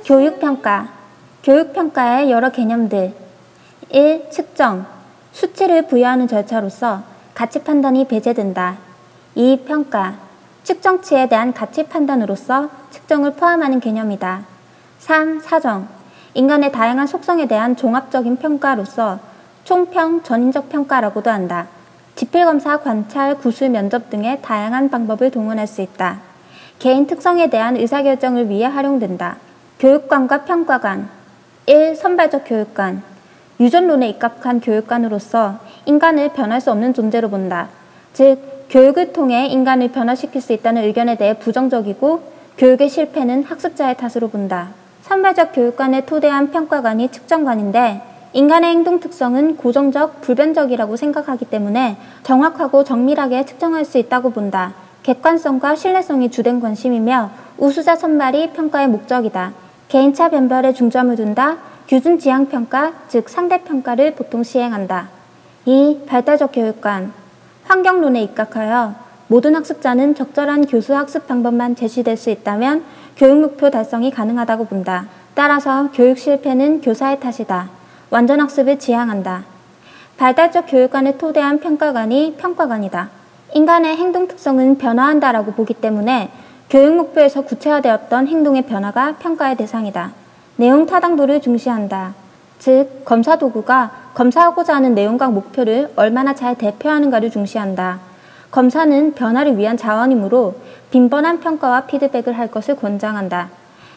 교육평가. 교육평가의 여러 개념들. 1. 측정. 수치를 부여하는 절차로서 가치 판단이 배제된다. 2. 평가. 측정치에 대한 가치 판단으로서 측정을 포함하는 개념이다. 3. 사정. 인간의 다양한 속성에 대한 종합적인 평가로서 총평, 전인적 평가라고도 한다. 지필검사, 관찰, 구술, 면접 등의 다양한 방법을 동원할 수 있다. 개인 특성에 대한 의사결정을 위해 활용된다. 교육관과 평가관. 1. 선발적 교육관. 유전론에 입각한 교육관으로서 인간을 변할 수 없는 존재로 본다. 즉, 교육을 통해 인간을 변화시킬 수 있다는 의견에 대해 부정적이고 교육의 실패는 학습자의 탓으로 본다. 선발적 교육관에 토대한 평가관이 측정관인데 인간의 행동 특성은 고정적, 불변적이라고 생각하기 때문에 정확하고 정밀하게 측정할 수 있다고 본다. 객관성과 신뢰성이 주된 관심이며 우수자 선발이 평가의 목적이다. 개인차 변별에 중점을 둔다. 규준 지향 평가, 즉 상대평가를 보통 시행한다. 2. 발달적 교육관. 환경론에 입각하여 모든 학습자는 적절한 교수 학습 방법만 제시될 수 있다면 교육 목표 달성이 가능하다고 본다. 따라서 교육 실패는 교사의 탓이다. 완전 학습을 지향한다. 발달적 교육관을 토대한 평가관이 평가관이다. 인간의 행동 특성은 변화한다라고 보기 때문에 교육 목표에서 구체화되었던 행동의 변화가 평가의 대상이다. 내용 타당도를 중시한다. 즉, 검사 도구가 검사하고자 하는 내용과 목표를 얼마나 잘 대표하는가를 중시한다. 검사는 변화를 위한 자원이므로 빈번한 평가와 피드백을 할 것을 권장한다.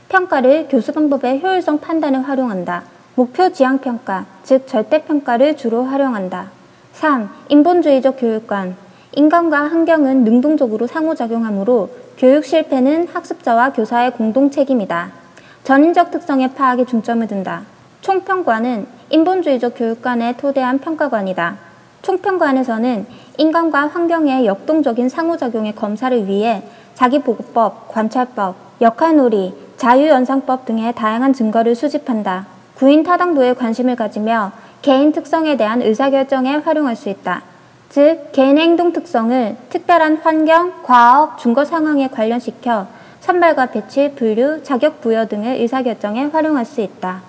평가를 교수 방법의 효율성 판단에 활용한다. 목표 지향 평가, 즉 절대평가를 주로 활용한다. 3. 인본주의적 교육관. 인간과 환경은 능동적으로 상호작용하므로 교육 실패는 학습자와 교사의 공동 책임이다. 전인적 특성의 파악에 중점을 둔다. 총평관은 인본주의적 교육관에 토대한 평가관이다. 총평관에서는 인간과 환경의 역동적인 상호작용의 검사를 위해 자기보고법, 관찰법, 역할놀이, 자유연상법 등의 다양한 증거를 수집한다. 구인 타당도에 관심을 가지며 개인 특성에 대한 의사결정에 활용할 수 있다. 즉, 개인의 행동 특성을 특별한 환경, 과학, 증거 상황에 관련시켜 선발과 배치, 분류, 자격 부여 등의 의사결정에 활용할 수 있다.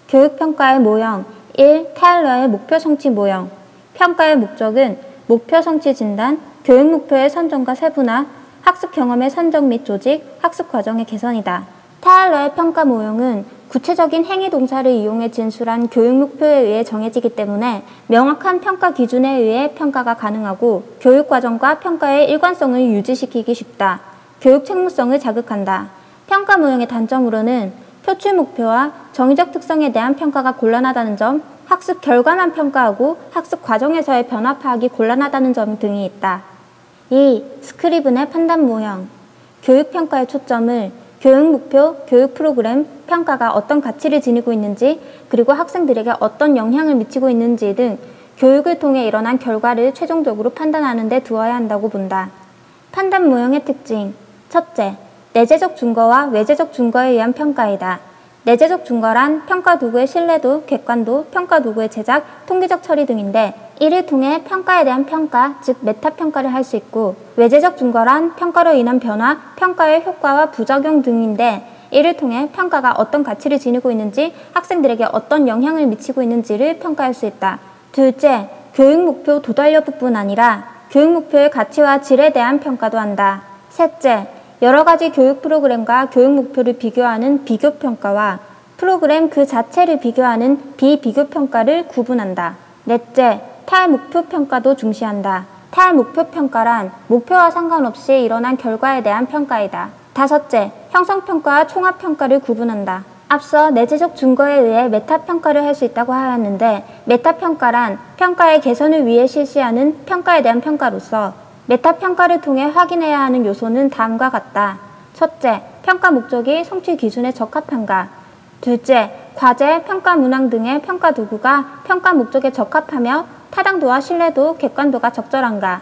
교육평가의 모형. 1. 타일러의 목표 성취 모형. 평가의 목적은 목표 성취 진단, 교육 목표의 선정과 세분화, 학습 경험의 선정 및 조직, 학습 과정의 개선이다. 타일러의 평가 모형은 구체적인 행위 동사를 이용해 진술한 교육 목표에 의해 정해지기 때문에 명확한 평가 기준에 의해 평가가 가능하고 교육 과정과 평가의 일관성을 유지시키기 쉽다. 교육 책무성을 자극한다. 평가 모형의 단점으로는 표출 목표와 정의적 특성에 대한 평가가 곤란하다는 점, 학습 결과만 평가하고 학습 과정에서의 변화 파악이 곤란하다는 점 등이 있다. 2. 스크리븐의 판단 모형. 교육평가의 초점을 교육 목표, 교육 프로그램, 평가가 어떤 가치를 지니고 있는지, 그리고 학생들에게 어떤 영향을 미치고 있는지 등 교육을 통해 일어난 결과를 최종적으로 판단하는 데 두어야 한다고 본다. 판단 모형의 특징. 첫째, 내재적 증거와 외재적 증거에 의한 평가이다. 내재적 증거란 평가 도구의 신뢰도, 객관도, 평가 도구의 제작, 통계적 처리 등인데 이를 통해 평가에 대한 평가, 즉 메타평가를 할 수 있고, 외재적 증거란 평가로 인한 변화, 평가의 효과와 부작용 등인데 이를 통해 평가가 어떤 가치를 지니고 있는지, 학생들에게 어떤 영향을 미치고 있는지를 평가할 수 있다. 둘째, 교육 목표 도달 여부뿐 아니라 교육 목표의 가치와 질에 대한 평가도 한다. 셋째, 여러 가지 교육 프로그램과 교육 목표를 비교하는 비교평가와 프로그램 그 자체를 비교하는 비비교평가를 구분한다. 넷째, 탈목표평가도 중시한다. 탈목표평가란 목표와 상관없이 일어난 결과에 대한 평가이다. 다섯째, 형성평가와 총합평가를 구분한다. 앞서 내재적 증거에 의해 메타평가를 할 수 있다고 하였는데, 메타평가란 평가의 개선을 위해 실시하는 평가에 대한 평가로서 메타평가를 통해 확인해야 하는 요소는 다음과 같다. 첫째, 평가 목적이 성취 기준에 적합한가. 둘째, 과제, 평가 문항 등의 평가 도구가 평가 목적에 적합하며 타당도와 신뢰도, 객관도가 적절한가.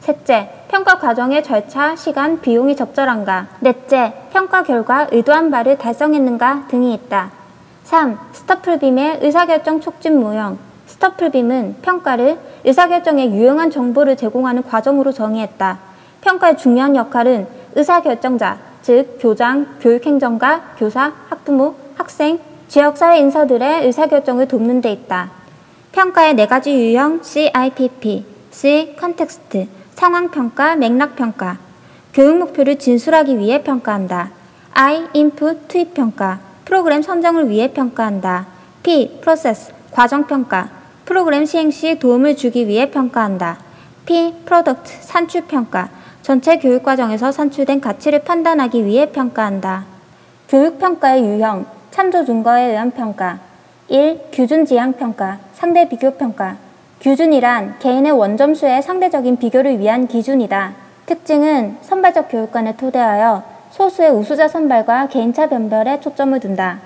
셋째, 평가 과정의 절차, 시간, 비용이 적절한가. 넷째, 평가 결과 의도한 바를 달성했는가 등이 있다. 3. 스터플빔의 의사결정 촉진 모형. 스터플빔은 평가를 의사결정에 유용한 정보를 제공하는 과정으로 정의했다. 평가의 중요한 역할은 의사결정자, 즉 교장, 교육행정가, 교사, 학부모, 학생, 지역사회 인사들의 의사결정을 돕는 데 있다. 평가의 4가지 유형 CIPP, C, 컨텍스트, 상황평가, 맥락평가. 교육 목표를 진술하기 위해 평가한다. I, 인풋, 투입평가, 프로그램 선정을 위해 평가한다. P, 프로세스, 과정평가, 프로그램 시행 시 도움을 주기 위해 평가한다. P, 프로덕트, 산출평가, 전체 교육과정에서 산출된 가치를 판단하기 위해 평가한다. 교육평가의 유형, 참조 증거에 의한 평가. 1. 규준지향평가, 상대비교평가. 규준이란 개인의 원점수의 상대적인 비교를 위한 기준이다. 특징은 선발적 교육관을 토대하여 소수의 우수자 선발과 개인차 변별에 초점을 둔다.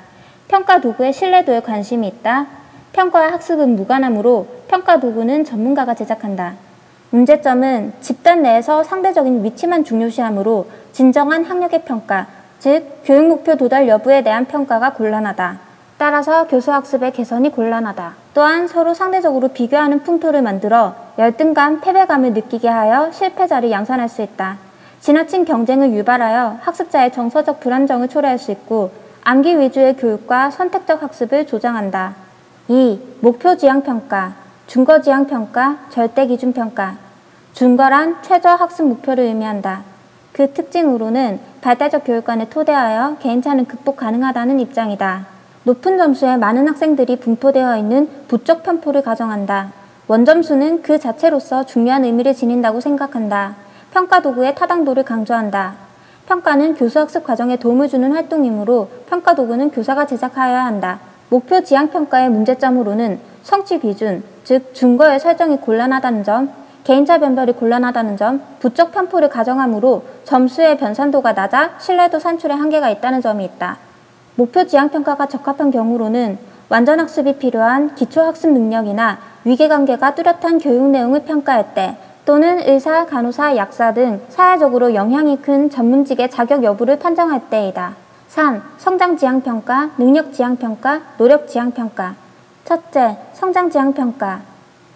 평가 도구의 신뢰도에 관심이 있다. 평가와 학습은 무관하므로 평가 도구는 전문가가 제작한다. 문제점은 집단 내에서 상대적인 위치만 중요시하므로 진정한 학력의 평가, 즉 교육 목표 도달 여부에 대한 평가가 곤란하다. 따라서 교수학습의 개선이 곤란하다. 또한 서로 상대적으로 비교하는 풍토를 만들어 열등감, 패배감을 느끼게 하여 실패자를 양산할 수 있다. 지나친 경쟁을 유발하여 학습자의 정서적 불안정을 초래할 수 있고 암기 위주의 교육과 선택적 학습을 조장한다. 2. 목표지향평가, 준거지향평가, 절대기준평가. 준거란 최저 학습 목표를 의미한다. 그 특징으로는 발달적 교육관을 토대하여 개인차는 극복 가능하다는 입장이다. 높은 점수에 많은 학생들이 분포되어 있는 부적 편포를 가정한다. 원점수는 그 자체로서 중요한 의미를 지닌다고 생각한다. 평가 도구의 타당도를 강조한다. 평가는 교수학습 과정에 도움을 주는 활동이므로 평가 도구는 교사가 제작하여야 한다. 목표 지향평가의 문제점으로는 성취 기준, 즉 준거의 설정이 곤란하다는 점, 개인차 변별이 곤란하다는 점, 부적 편포를 가정하므로 점수의 변산도가 낮아 신뢰도 산출에 한계가 있다는 점이 있다. 목표 지향평가가 적합한 경우로는 완전학습이 필요한 기초학습 능력이나 위계관계가 뚜렷한 교육 내용을 평가할 때 또는 의사, 간호사, 약사 등 사회적으로 영향이 큰 전문직의 자격 여부를 판정할 때이다. 3. 성장지향평가, 능력지향평가, 노력지향평가. 첫째, 성장지향평가.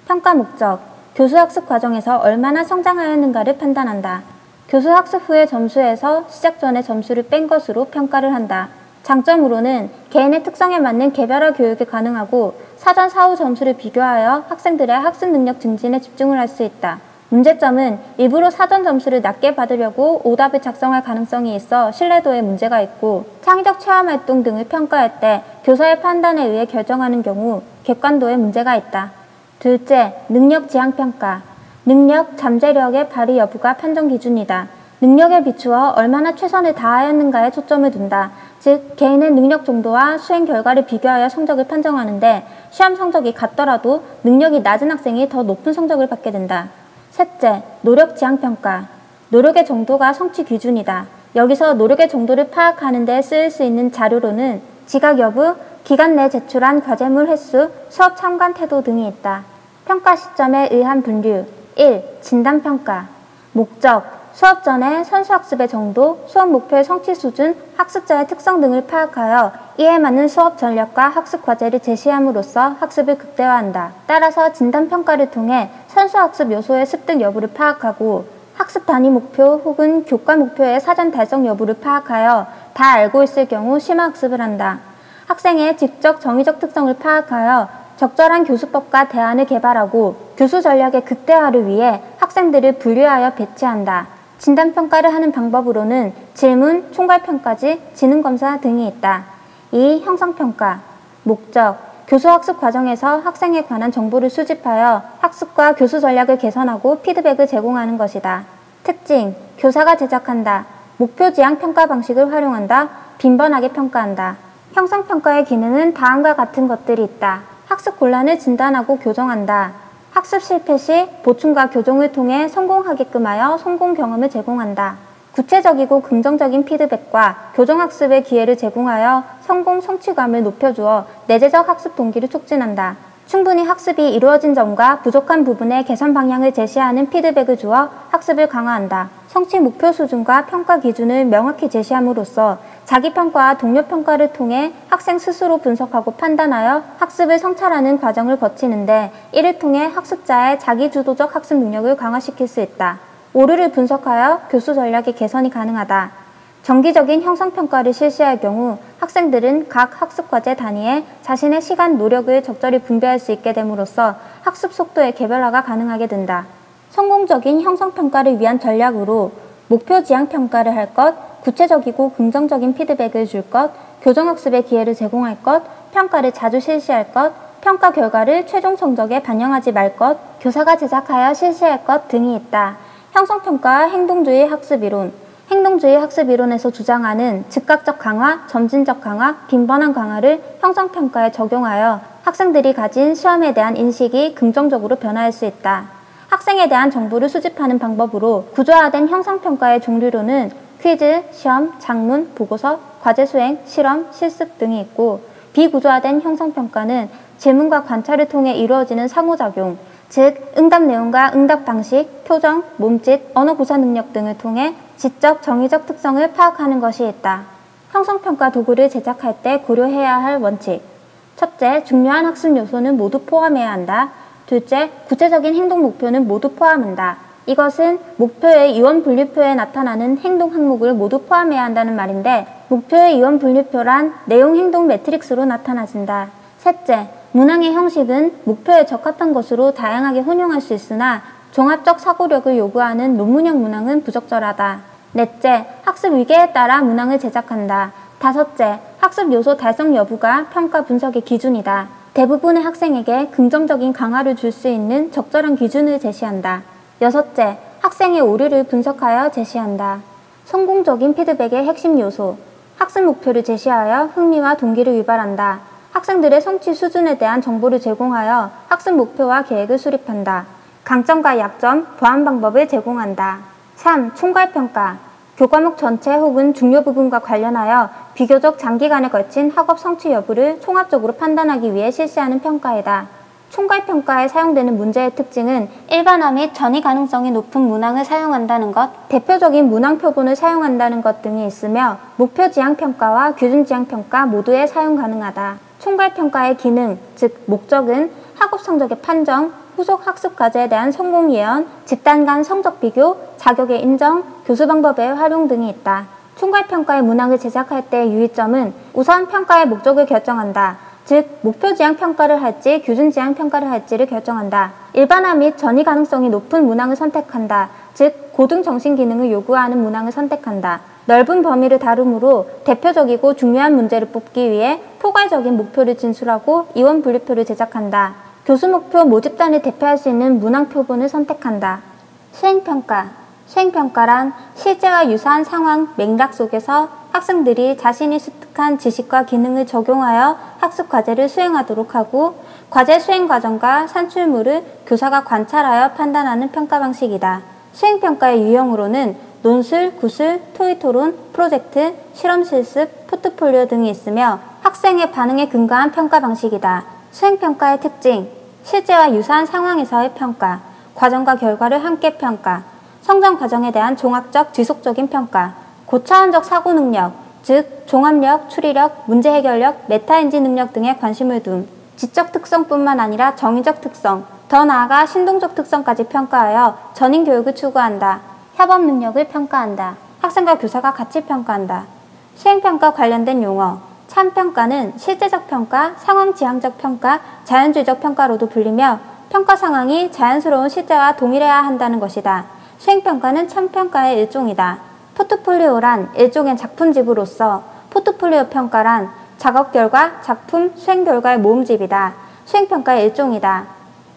평가 목적, 교수학습 과정에서 얼마나 성장하였는가를 판단한다. 교수학습 후의 점수에서 시작 전에 점수를 뺀 것으로 평가를 한다. 장점으로는 개인의 특성에 맞는 개별화 교육이 가능하고 사전 사후 점수를 비교하여 학생들의 학습 능력 증진에 집중을 할 수 있다. 문제점은 일부러 사전 점수를 낮게 받으려고 오답을 작성할 가능성이 있어 신뢰도에 문제가 있고 창의적 체험활동 등을 평가할 때 교사의 판단에 의해 결정하는 경우 객관도에 문제가 있다. 둘째, 능력 지향평가. 능력, 잠재력의 발휘 여부가 판정 기준이다. 능력에 비추어 얼마나 최선을 다하였는가에 초점을 둔다. 즉, 개인의 능력 정도와 수행 결과를 비교하여 성적을 판정하는데 시험 성적이 같더라도 능력이 낮은 학생이 더 높은 성적을 받게 된다. 셋째, 노력 지향평가. 노력의 정도가 성취 기준이다. 여기서 노력의 정도를 파악하는 데 쓰일 수 있는 자료로는 지각 여부, 기간 내 제출한 과제물 횟수, 수업 참관 태도 등이 있다. 평가 시점에 의한 분류. 1. 진단평가. 목적, 수업 전에 선수학습의 정도, 수업 목표의 성취 수준, 학습자의 특성 등을 파악하여 이에 맞는 수업 전략과 학습 과제를 제시함으로써 학습을 극대화한다. 따라서 진단평가를 통해 선수학습 요소의 습득 여부를 파악하고 학습 단위 목표 혹은 교과 목표의 사전 달성 여부를 파악하여 다 알고 있을 경우 심화학습을 한다. 학생의 직접 정의적 특성을 파악하여 적절한 교수법과 대안을 개발하고 교수 전략의 극대화를 위해 학생들을 분류하여 배치한다. 진단평가를 하는 방법으로는 질문, 총괄평가지, 지능검사 등이 있다. 2. 형성평가. 목적, 교수학습 과정에서 학생에 관한 정보를 수집하여 학습과 교수 전략을 개선하고 피드백을 제공하는 것이다. 특징, 교사가 제작한다. 목표 지향 평가 방식을 활용한다. 빈번하게 평가한다. 형성평가의 기능은 다음과 같은 것들이 있다. 학습 곤란을 진단하고 교정한다. 학습 실패 시 보충과 교정을 통해 성공하게끔 하여 성공 경험을 제공한다. 구체적이고 긍정적인 피드백과 교정학습의 기회를 제공하여 성공 성취감을 높여주어 내재적 학습 동기를 촉진한다. 충분히 학습이 이루어진 점과 부족한 부분의 개선 방향을 제시하는 피드백을 주어 학습을 강화한다. 성취 목표 수준과 평가 기준을 명확히 제시함으로써 자기평가와 동료평가를 통해 학생 스스로 분석하고 판단하여 학습을 성찰하는 과정을 거치는데 이를 통해 학습자의 자기주도적 학습 능력을 강화시킬 수 있다. 오류를 분석하여 교수 전략의 개선이 가능하다. 정기적인 형성평가를 실시할 경우 학생들은 각 학습과제 단위에 자신의 시간, 노력을 적절히 분배할 수 있게 됨으로써 학습 속도의 개별화가 가능하게 된다. 성공적인 형성평가를 위한 전략으로 목표 지향 평가를 할 것, 구체적이고 긍정적인 피드백을 줄 것, 교정학습의 기회를 제공할 것, 평가를 자주 실시할 것, 평가 결과를 최종 성적에 반영하지 말 것, 교사가 제작하여 실시할 것 등이 있다. 형성평가와 행동주의 학습이론. 행동주의 학습이론에서 주장하는 즉각적 강화, 점진적 강화, 빈번한 강화를 형성평가에 적용하여 학생들이 가진 시험에 대한 인식이 긍정적으로 변화할 수 있다. 학생에 대한 정보를 수집하는 방법으로 구조화된 형성평가의 종류로는 퀴즈, 시험, 작문, 보고서, 과제 수행, 실험, 실습 등이 있고, 비구조화된 형성평가는 질문과 관찰을 통해 이루어지는 상호작용, 즉 응답 내용과 응답 방식, 표정, 몸짓, 언어 구사 능력 등을 통해 지적, 정의적 특성을 파악하는 것이 있다. 형성평가 도구를 제작할 때 고려해야 할 원칙. 첫째, 중요한 학습 요소는 모두 포함해야 한다. 둘째, 구체적인 행동 목표는 모두 포함한다. 이것은 목표의 이원 분류표에 나타나는 행동 항목을 모두 포함해야 한다는 말인데, 목표의 이원 분류표란 내용 행동 매트릭스로 나타나진다. 셋째, 문항의 형식은 목표에 적합한 것으로 다양하게 혼용할 수 있으나 종합적 사고력을 요구하는 논문형 문항은 부적절하다. 넷째, 학습 위계에 따라 문항을 제작한다. 다섯째, 학습 요소 달성 여부가 평가 분석의 기준이다. 대부분의 학생에게 긍정적인 강화를 줄 수 있는 적절한 기준을 제시한다. 여섯째, 학생의 오류를 분석하여 제시한다. 성공적인 피드백의 핵심 요소. 학습 목표를 제시하여 흥미와 동기를 유발한다. 학생들의 성취 수준에 대한 정보를 제공하여 학습 목표와 계획을 수립한다. 강점과 약점, 보완 방법을 제공한다. 3. 총괄평가. 교과목 전체 혹은 중요 부분과 관련하여 비교적 장기간에 걸친 학업 성취 여부를 총합적으로 판단하기 위해 실시하는 평가이다. 총괄평가에 사용되는 문제의 특징은 일반화 및 전이 가능성이 높은 문항을 사용한다는 것, 대표적인 문항 표본을 사용한다는 것 등이 있으며 목표 지향 평가와 규준 지향 평가 모두에 사용 가능하다. 총괄평가의 기능, 즉 목적은 학업 성적의 판정, 후속 학습 과제에 대한 성공 예언, 집단 간 성적 비교, 자격의 인정, 교수 방법의 활용 등이 있다. 총괄평가의 문항을 제작할 때의 유의점은 우선 평가의 목적을 결정한다. 즉, 목표 지향 평가를 할지 규준 지향 평가를 할지를 결정한다. 일반화 및 전이 가능성이 높은 문항을 선택한다. 즉, 고등 정신 기능을 요구하는 문항을 선택한다. 넓은 범위를 다루므로 대표적이고 중요한 문제를 뽑기 위해 포괄적인 목표를 진술하고 이원 분류표를 제작한다. 교수 목표 모집단을 대표할 수 있는 문항 표본을 선택한다. 수행평가. 수행평가란 실제와 유사한 상황, 맥락 속에서 학생들이 자신이 습득한 지식과 기능을 적용하여 학습 과제를 수행하도록 하고 과제 수행 과정과 산출물을 교사가 관찰하여 판단하는 평가 방식이다. 수행평가의 유형으로는 논술, 구술, 토의 토론, 프로젝트, 실험 실습, 포트폴리오 등이 있으며 학생의 반응에 근거한 평가 방식이다. 수행평가의 특징, 실제와 유사한 상황에서의 평가, 과정과 결과를 함께 평가, 성장 과정에 대한 종합적, 지속적인 평가, 고차원적 사고 능력, 즉 종합력, 추리력, 문제 해결력, 메타인지 능력 등에 관심을 둔 지적 특성뿐만 아니라 정의적 특성, 더 나아가 신동적 특성까지 평가하여 전인 교육을 추구한다. 협업 능력을 평가한다. 학생과 교사가 같이 평가한다. 수행평가 관련된 용어. 참평가는 실제적 평가, 상황 지향적 평가, 자연주의적 평가로도 불리며 평가 상황이 자연스러운 실제와 동일해야 한다는 것이다. 수행평가는 참평가의 일종이다. 포트폴리오란 일종의 작품집으로서 포트폴리오 평가란 작업 결과, 작품, 수행 결과의 모음집이다. 수행평가의 일종이다.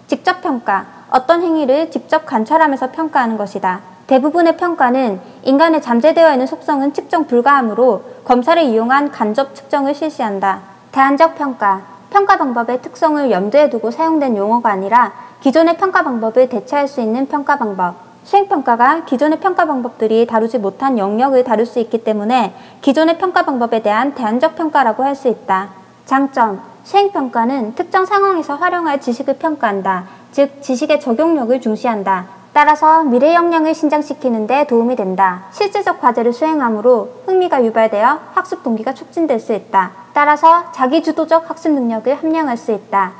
직접평가, 어떤 행위를 직접 관찰하면서 평가하는 것이다. 대부분의 평가는 인간의 잠재되어 있는 속성은 측정 불가하므로 검사를 이용한 간접 측정을 실시한다. 대안적 평가, 평가 방법의 특성을 염두에 두고 사용된 용어가 아니라 기존의 평가 방법을 대체할 수 있는 평가 방법. 수행평가가 기존의 평가 방법들이 다루지 못한 영역을 다룰 수 있기 때문에 기존의 평가 방법에 대한 대안적 평가라고 할 수 있다. 장점, 수행평가는 특정 상황에서 활용할 지식을 평가한다. 즉, 지식의 적용력을 중시한다. 따라서 미래 역량을 신장시키는 데 도움이 된다. 실제적 과제를 수행하므로 흥미가 유발되어 학습 동기가 촉진될 수 있다. 따라서 자기주도적 학습 능력을 함양할 수 있다.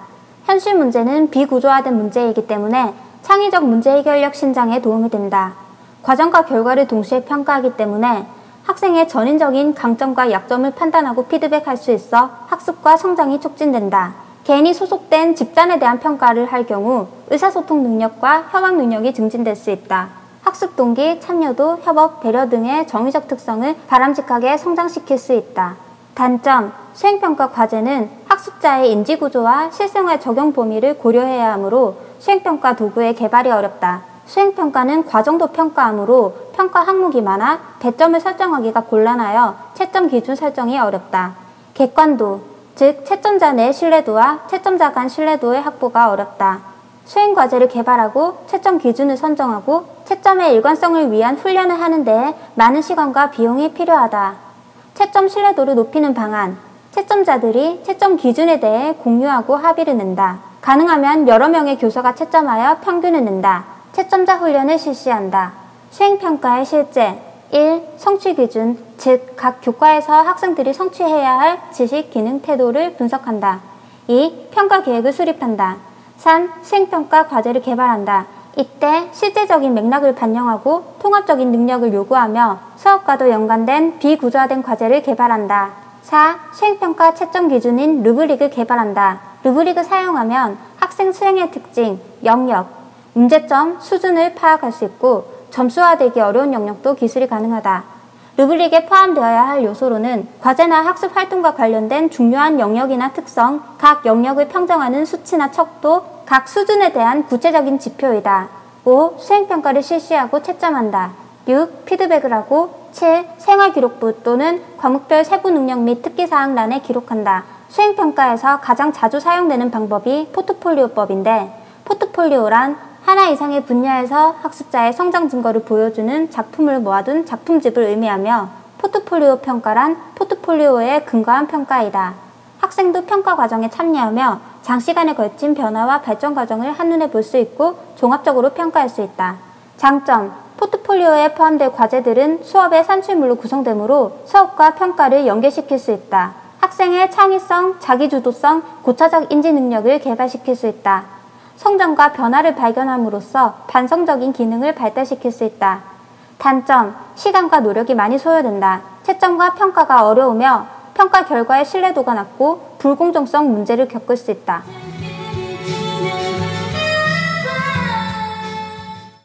현실 문제는 비구조화된 문제이기 때문에 창의적 문제 해결력 신장에 도움이 된다. 과정과 결과를 동시에 평가하기 때문에 학생의 전인적인 강점과 약점을 판단하고 피드백할 수 있어 학습과 성장이 촉진된다. 개인이 소속된 집단에 대한 평가를 할 경우 의사소통 능력과 협업 능력이 증진될 수 있다. 학습 동기, 참여도, 협업, 배려 등의 정의적 특성을 바람직하게 성장시킬 수 있다. 단점, 수행평가 과제는 학습자의 인지구조와 실생활 적용 범위를 고려해야 하므로 수행평가 도구의 개발이 어렵다. 수행평가는 과정도 평가하므로 평가 항목이 많아 배점을 설정하기가 곤란하여 채점 기준 설정이 어렵다. 객관도, 즉 채점자 내 신뢰도와 채점자 간 신뢰도의 확보가 어렵다. 수행과제를 개발하고 채점 기준을 선정하고 채점의 일관성을 위한 훈련을 하는 데 많은 시간과 비용이 필요하다. 채점 신뢰도를 높이는 방안, 채점자들이 채점 기준에 대해 공유하고 합의를 낸다. 가능하면 여러 명의 교사가 채점하여 평균을 낸다. 채점자 훈련을 실시한다. 수행평가의 실제 1. 성취 기준, 즉 각 교과에서 학생들이 성취해야 할 지식, 기능, 태도를 분석한다. 2. 평가 계획을 수립한다. 3. 수행평가 과제를 개발한다. 이때 실제적인 맥락을 반영하고 통합적인 능력을 요구하며 수업과도 연관된 비구조화된 과제를 개발한다. 4. 수행평가 채점 기준인 루브릭을 개발한다. 루브릭을 사용하면 학생 수행의 특징, 영역, 문제점, 수준을 파악할 수 있고 점수화되기 어려운 영역도 기술이 가능하다. 루브릭에 포함되어야 할 요소로는 과제나 학습 활동과 관련된 중요한 영역이나 특성, 각 영역을 평정하는 수치나 척도, 각 수준에 대한 구체적인 지표이다. 5. 수행평가를 실시하고 채점한다. 6. 피드백을 하고 7. 생활기록부 또는 과목별 세부 능력 및 특기사항란에 기록한다. 수행평가에서 가장 자주 사용되는 방법이 포트폴리오법인데 포트폴리오란 하나 이상의 분야에서 학습자의 성장 증거를 보여주는 작품을 모아둔 작품집을 의미하며 포트폴리오 평가란 포트폴리오에 근거한 평가이다. 학생도 평가 과정에 참여하며 장시간에 걸친 변화와 발전 과정을 한눈에 볼 수 있고 종합적으로 평가할 수 있다. 장점, 포트폴리오에 포함될 과제들은 수업의 산출물로 구성되므로 수업과 평가를 연계시킬 수 있다. 학생의 창의성, 자기주도성, 고차적 인지 능력을 개발시킬 수 있다. 성장과 변화를 발견함으로써 반성적인 기능을 발달시킬 수 있다. 단점, 시간과 노력이 많이 소요된다. 채점과 평가가 어려우며 평가 결과의 신뢰도가 낮고 불공정성 문제를 겪을 수 있다.